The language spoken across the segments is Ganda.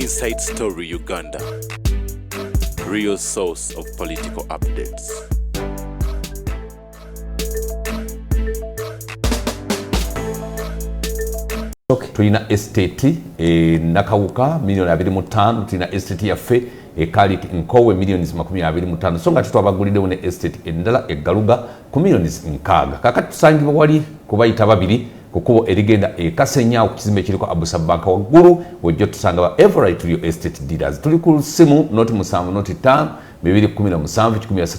Inside Story Uganda, real source of political updates. Okay. Tulina estate nakawuka milioni 25, tulina estate yaffe ekali nkowe milioni 25. So nga tutwabaguliddewo ne estate endala eggaluga ku milioni 6. Kakati tusangibwa wali kubayita babiri kukubo erigenda ekasenya okuzimba kiriko Abusa Bank waggulu wejjo tusanga ba Everett Real Estate Dealers. Tuli ku simu noti 7 noti 5 2017 13 noti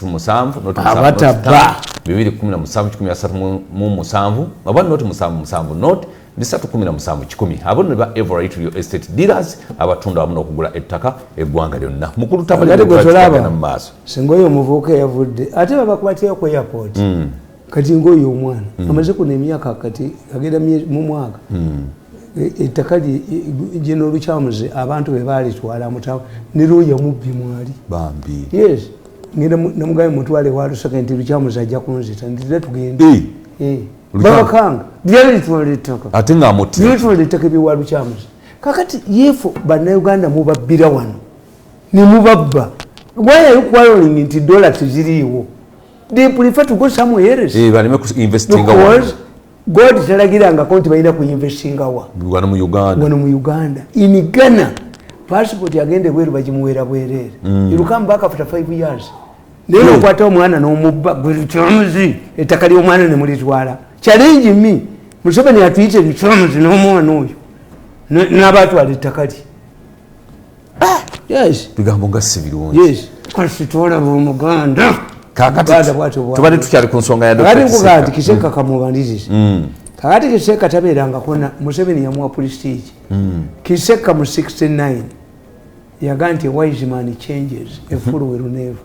7 2017 abandi noti 7 noti 317 abone ba Everett Real Estate Dealers abatunda wamuno okugula ettaka eggwanga lyonna mukulu tabali na maaso singoyo muvuka yavudde ate babakwatiye ku airport kati ngoyo omwana amaze kuna emyaka kati agenda mu mwaka ettaka General Luchamuze abantu be bali twala mutawa niruya mubbi mwali bambi yes ngenda namugaye mutwale wa Luchamuze Luchamuze ajja kunzita ndire tugende Babakanga byali twalitaka ate nga muti twalitaka bi wa Luchamuze kakati yefo bana Uganda mubabbira wano ni mubabba why are you quarreling into dollar tuziriwo they prefer to go somewhere else balime ku investing because God talagiranga konti bayina ku investing wa wano mu Uganda in Ghana passport yagende bweru bajimuwera bwerere you come back after 5 years lero kwata omwana n'omubba Luchamuze etakali omwana ne mulitwala challenge me Museveni atuyite Luchamuze n'omwana oyo n'abantu alitakali yes bigambo nga sibirungi yes kasi tola mu Muganda kakati tubali tukyali ku nsonga ya Dr. Kiseka Kiseka kamubandizize kakati Kiseka tabeeranga kona Museveni yamuwa prestige Kiseka mu 69 yaganti wise man changes a fool will never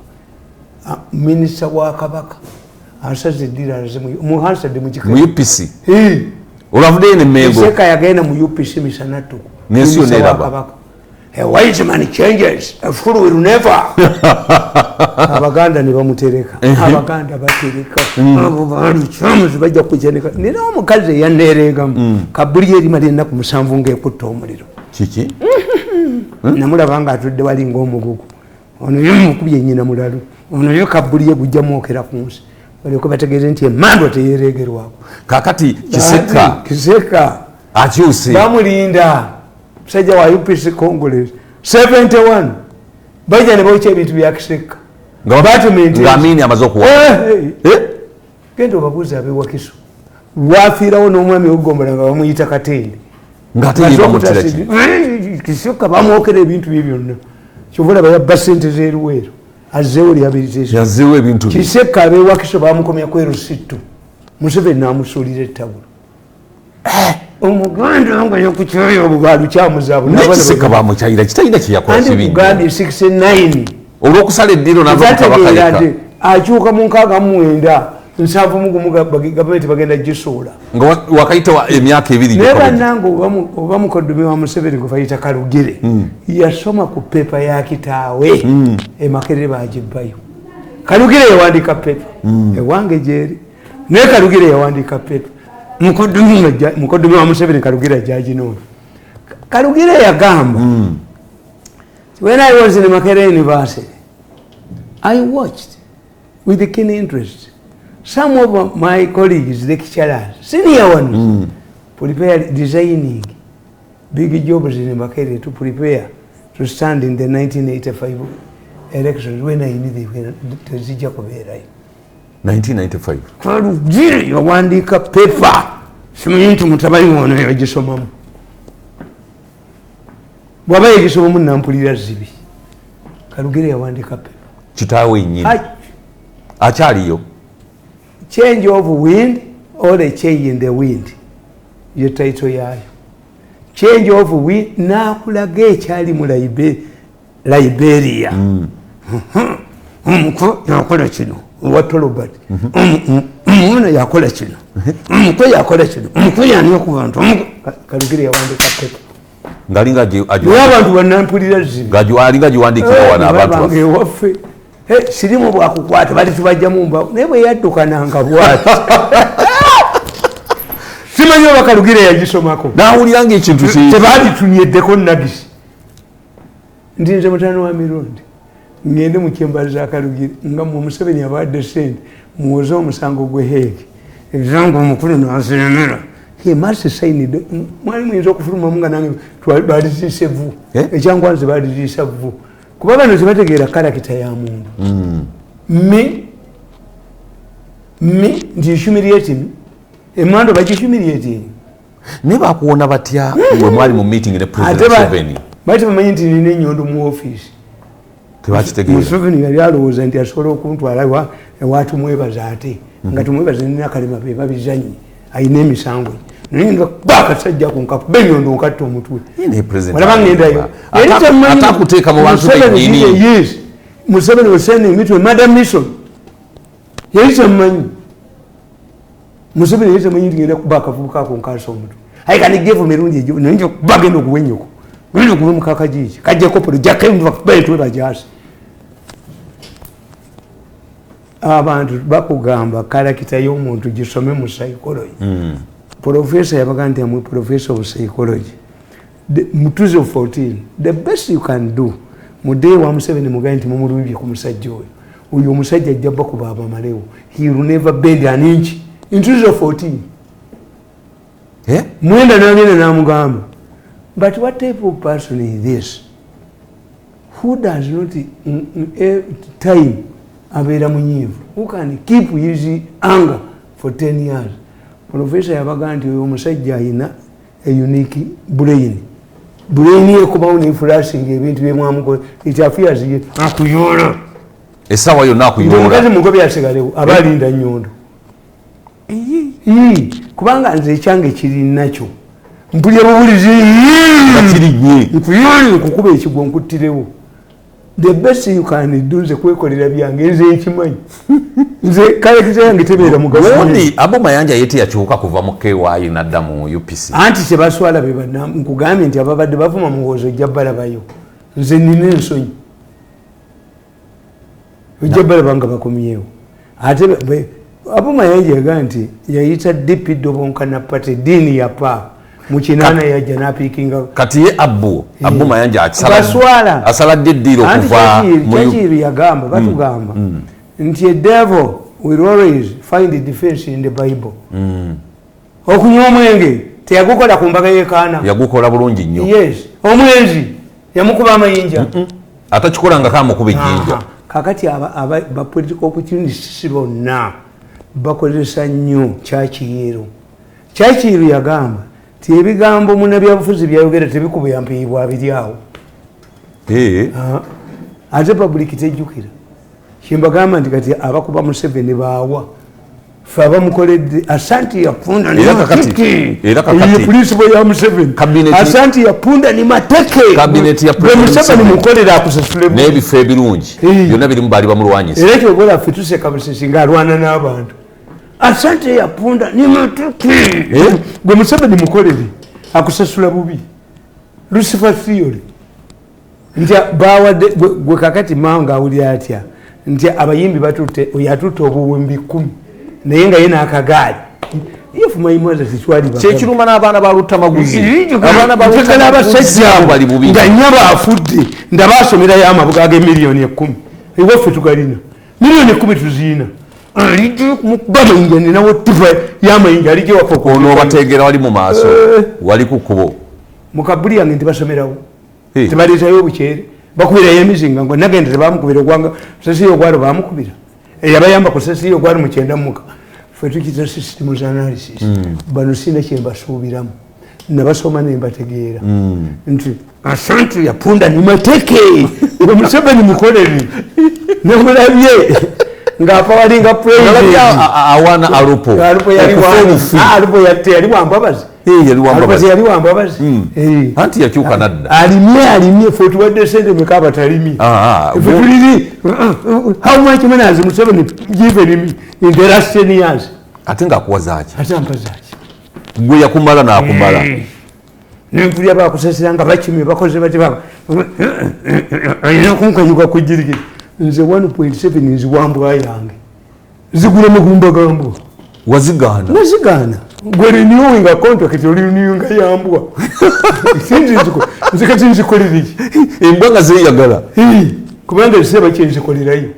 minister wa Kabaka asaze dealers mu Hansard mu UPC olavude ne mengo Kiseka yagenda mu UPC misanatu nesio neraba a wise man changes a fool will never Abaganda ne bamutereka Abaganda batereka abo bali Chamuze bajja kujeneka nina omukazi yanderega kabuli eri malina ku musanvu ngekutta omuliro kiki namulabanga atudde wali ng'omugugu ono yomukubye nyina mulalu ono yo kabuli ye gujja mwokera ku nsi bali ko bategeeze nti emando teyeregerwako kakati Kiseka akyuse bamulinda musajja wa UPC Congress 71 bajja ne boche ebintu bya Kiseka ngamini amaze okuwa gendo babuza abewakiso wafiirawo n'omwami ogombola nga bamuyita Katende ngate yibamutira Kiseka bamwokera ebintu bye byonna kyovula bayabba ssente z'eruweero azzeewo rehabilitation yazzeewo ebintu Kiseka abewakiso bamukomya kweru sittu Museveni n'amusuulira ettabulo omuganda nga yakukyoyo obugalu kyamuzabu Kiseka bamukyayira kitalina kyeyakola kibi Uganda 69 olwokusala eddiro n'abakaleka akyuka mu 69 nsanvu mugumu gavumenti bagenda gisuula nga wakayita emyaka 2 naye bannange oba mukoddomi wa Museveni gwe bayita Kalugire yasoma ku pepa ya kitaawe Makerere bagibbayo Kalugire yawandiika pepa ewange gyeri naye Kalugire yawandiika pepa mukoddomi wa Museveni Kalugire ajaginoona Kalugire yagamba when I was in Makerere University I watched with keen interest some of my colleagues, lecturers, senior ones, prepare designing big jobs in Makerere to prepare to stand in the 1985 elections when I needed to see Jacobera. 1995. Kalugire yawandiika paper. Simanyi nti mutabali wono yagisomamu. Bwaba yagisomamu nampulira zibi. Kalugire yawandiika paper. Kitaawe nyini. Akyaliyo. Change of wind or a change in the wind. Ye title yayo. Change of wind nakulaga ekyali mu Liberia. Omuko yakola kino. What Robert? Omwana yakola kino. Omuko yakola kino. Omuko yani okubantu. Kalugire yawandiika paper. Ngalinga abantu banampulira zibi. Alinga giwandikira wana abantu. Waffe. Sirimu bwakukwata bali tubajjamu mbawo naye bwe yaddukananga bwati simanyi oba Kalugire yagisomako nawuliranga ekintu tebaali tunyeddeko nagisi ndinze mutano wa mirundi ngende mu kyemba za Kalugire nga mu Museveni abadde sente muwoze omusango gwe Heege ezangu omukulu n'azinemera he must sign it mwali muyinza okufuluma munga nange balizise vu ekyangwanze balizisa vu kuba bano tebategeera karakita ya muntu me ndi humiliating emando bagihumiliating ne bakuwona batya we mwali mu meeting ne President Museveni bati bamanyi nti nina ennyondo mu office tebakitegeera Museveni yali alowooza nti asobola okuntwala ewatumwebaza ate nga tumwebaza nina kalema be babizanyi ayina emisango naye nga bakasajja kunkakuba ennyondo nkatta omutwe olaba ngendayo atakuteeka mu bantu bennyini Museveni was sending me to a murder mission yali tamanyi Museveni yali tamanyi nti ngenda kuba akavubuka ako nkaasa omutwe ayikanigyevu mirundi egyo naye nja kuba genda okuwenyuko ngenda okuba mukaka giki kajjako project emntu bakuba etwe bajasi abantu bakugamba karakita y'omuntu gisome mu psychology professor yabaga nti amwe professor of psychology mutuze 14 the best you can do mu day wa Museveni mugaye nti mumulubye ku musajja oyo omusajja ajja bakuba abamalewo he will never bend an inch in 14 mwenda nagenda namugamba but what type of person is this who does not time abeera munyiivu who can keep his anger for 10 years professor yabaga nti oyo omusajja ayina a unique brain ekubawo neflashing ebintu byemwamukola itafias ye akuyoola esawa yonna akuyoola omukazi mugobe asigalewo aba alinda nnyondo kubanga nze ekyange kiri nakyo mpulya bubulizi nkuyoole nkukuba ekigwo nkuttirewo the best you can do nze kwekolera byange nze nkimanyi nze karekita yange tebeera mugazi abo mayanja yete yakyuka kuva mu KY nadda mu UPC anti tebaswala be nkugambye nti ababadde bavuma muhoozi ojja balabayo nze nina ensonyi ojja balaba nga bakomyewo ate abo mayanja yaga nti yayita DP Dobonkana Party diini ya pa mukinana yajja napikinga kati ye abu mayanja baswala asaladde eddiro kuva mu yagamba batugamba nti a devil will always find a defense in the Bible okunywa omwenge teyagukola ku mbaga y'ekaana yagukola bulungi nnyo yes omwenzi yamukuba amayinja atakikola nga kamukuba ejjinja kakati ba political opportunities bonna bakozesa nnyo Churchill yagamba ti ebigambo munnabyabufuzi byayogera tebikubuyampiibwa abiryawo ate public tejjukira kimbagamba nti kati abakuba Museveni baawa fe abamukoledde asanti yapunda ni mateke principle ya Museveni asanti yapunda ni mateke Museveni mukolera akusasule n'ebifo ebirungi byonna birimu baali bamulwanyisa era ekyogola ffe tuseka busisi ng'alwana n'abantu asante yapunda ni mateke gwe Museveni mukolere akusasula bubi Lucifer theory nti bawadde gwe kakati manga awulira atya nti abayimbi batutte yatutte obuwembi 10 naye nga yena akagaali if my mother sitwali kyekiruma n'abaana ba Lutamaguzi abaana ba Lutamaguzi bali bubi nga nyaba afudde ndabasomera y'amabuga ge miliyoni 10 ewaffe tugalina miliyoni 10 tuziina alijo kumukubama inja ninawo tipa y'amayinja alijo wafoko ono bategera wali mu maaso wali ku kubo mukabuli yange ntibasomerawo tebaleetayo obukyere bakubira y'emizinga ngo nagenda tebamukubira gwanga sesiyo gwalo bamukubira yabayamba ku sesiyo gwalo mu 9 muka ffe tukita systems analysis bano sina kye mbasuubiramu nabasoma ne mbategeera nti asante yapunda ni mateke ngo Museveni mukolere nemulabye ngapa walinga president awana alupo alupo yali wambabazi yali wambabazi anti yakyuka nadda alimye ffe tuwadde sente mekaba talimi how much money has Museveni given me in the last 10 years ate ng'akuwazaki ate ampazaki gwe yakumala n'akumala nempulya bakusasira nga bakimye bakoze bati ayina kunkanyuka kujirikira nze 1.7 nziwambwa yange zigula mugumbagambwa wazigana gwe renewing a contract oli renewing yambwa sinzi nze kati nzikolera iki embwa nga zeeyagala kubanga ekiseera kyenzikolerayo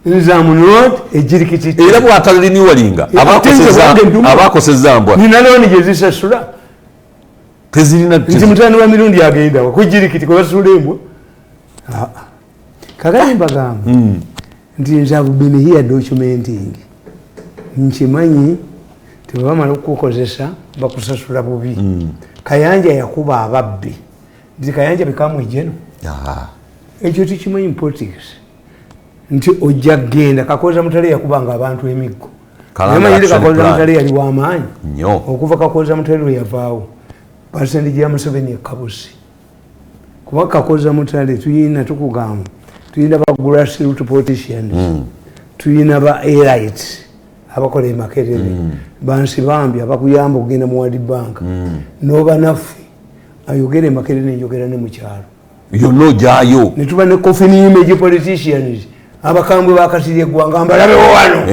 nzamunot ejirikititi era bwataliniwalinga abakoseza mbwa nina looni gyezisasula tezirina nti mutani wa mirundi agenda wakujirikiti kwebasula embwa kakati mbagamba nti nze abubini here documenting nkimanyi tebamala okukozesa bakusasula bubi Kayanja yakuba ababbi nti Kayanja bikamu ejeno ekyo tikimanyi politics nti ojja genda Kakoza Mutale yakubanga abantu emiggo namanyire Kakoza Mutale yali w'amaanyi okuva Kakoza Mutale we yavaawo President Jia Museveni ekabusi kuba Kakoza Mutale tuyina tukugamba tuyina ba grassroots politicians tuyina ba elites abakola emakerere bansi bambi abakuyamba okugenda mu World Bank noba naffe ayogera emakerere nenjogera ne mu kyalo yonna ojaayo ne tuba ne coffee image politicians abakambwe bakasirye eggwanga mbalabewo wano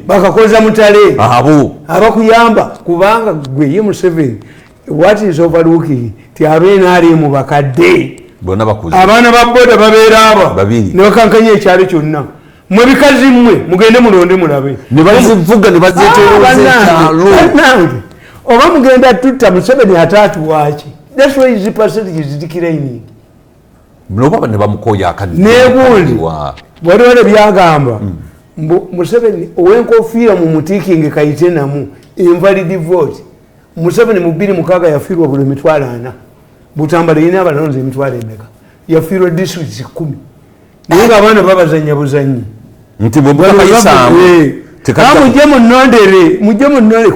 bakakoza Mutale abo abakuyamba kubanga gwe ye Museveni what is overlooking ti abeena ali mu bakadde bonna bakuze abaana ba boda babeera aba ne bakankanya ekyalo kyonna mwe bikazi mmwe mugende mulonde mulabe ne bazivuga ne bazeteereza nange oba mugenda tutta Museveni ataatu waaki that's why his percentage is declining mloba ne bamukoya akadde nebuuli waliwo byagamba Museveni owenkofiira mu mutikinge kayite namu invalid vote Museveni mu 2006 yafiirwa buli emitwalo 4 Butambala yina abalonzi emitwalo emeka yafiirwa districts 10 naye abaana babazanya buzanyi nti bwebakayisaamu mujje munondere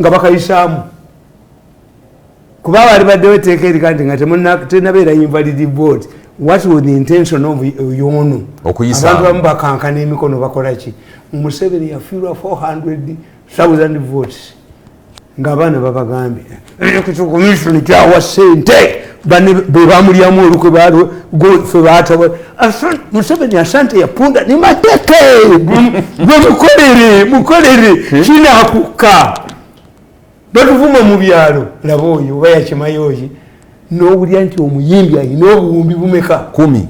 nga bakayisaamu kuba bali baddewo etteeka eri kandi nga tenabeera invalid vote what was the intention of yono abantu bamu bakankana emikono bakola ki Museveni yafiirwa 400,000 votes ng'abaana babagambye ekyo commission kyawa ssente bebamulyamu olukwe fe baatawa Museveni asante yapunda ni mateke gwe mukolere kinaakuka batuvuma mu byalo laba oyo oba yakimayo oyi n'owulya nti omuyimbi ayina obuwumbi bumeka 10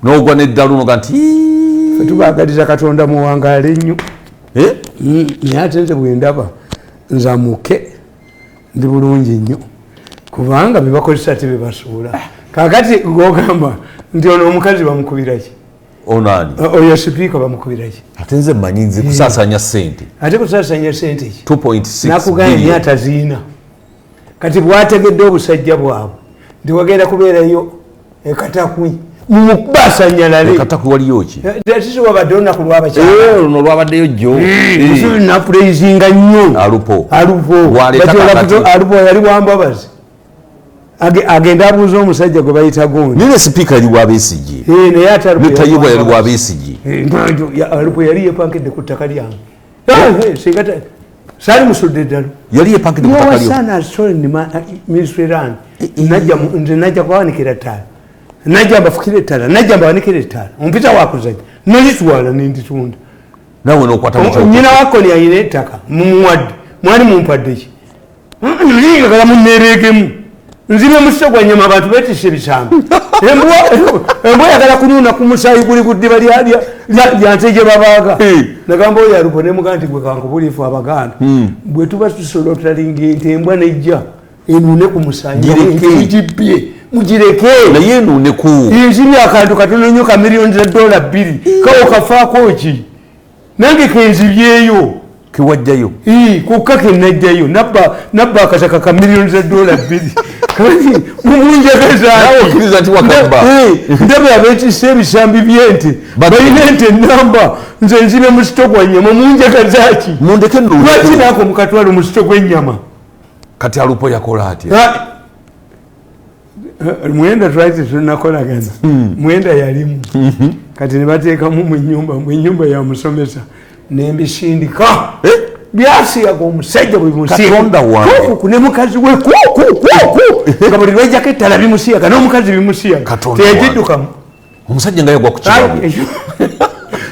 n'ogwa n'eddalu noga nti fetubagaliza Katonda muwangaale nnyo naye ate nze bwendaba nzamuke ndi bulungi nnyo kubanga bebakozesa tebebasuula kakati gogamba nti ono omukazi bamukubiraki onani oyo sipiika bamukubiraki ate nze mmanyi nze kusaasanya ssente ate kusaasanya ssente ki 2.6 nakuganya niye ataziina kati bwategedde obusajja bwabwe nti wagenda kubeerayo ekatakwi mukubasanyalale katakwi waliyo ki sisi wabadde olunaku lwabakyala luno lwabaddeyo jjo napuleizinga nnyo alupo alupo yali wambabazi agenda abuuza omusajja gwe bayita gondi nine sipiika yali wabesigi naye ate netayibwa yali wabesigi alupo yali yepankidde ku ttaka lyange saali musudde eddalo yali yepankidde ku ttaka lyowasaana ministry land nze najja kubawanikira ttaala najja mbafukire ettala najja mbawanikire ettala ompita wakuzanya nalitwala nenditunda nawe nokwata nyina wakoni ayina ettaka mumuwadde mwali mumpadde ki niyagala muneregemu nzibe musito gwa nyama abantu betise ebisambi embwa yagala kunuuna ku musaayi guli ku ddiba lyante gye babaaga nagamba oyo alupo nemugaa nti gwe kankubulifu abaganda bwe tuba tusolotalinga ente embwa nejja enuune ku musaayi gibbye mugireke naye enuuneku inziri akantu katono nnyo ka $2 kawo kafaako ki nange kenzibyeyo kewajjayo kukka kenajjayo nabba akataka ka $2 kati mumunjagazaokkiriza nti wakabba ndaba abetisa ebisambi byente balina ente namba nze nzibe mu sito gwa nyama munjagazaki mundeke lwaki naako mukatwalo mu sito gw'ennyama kati alupo yakola atya mwenda twali tetunakolagana mwenda yalimu kati nebateekamu mwenyumba ya musomesa nembisindika byasiyaga omusajja bwebimusiyaga ne mukazi we nga buli lwejjako ettala bimusiyaga n'omukazi bimusiyaga teyagiddukamu omusajja nga yagwa ku kibabwe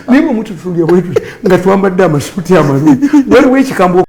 niba mututulya bwetu nga twambadde amasuuti amalungi waliwo ekikambo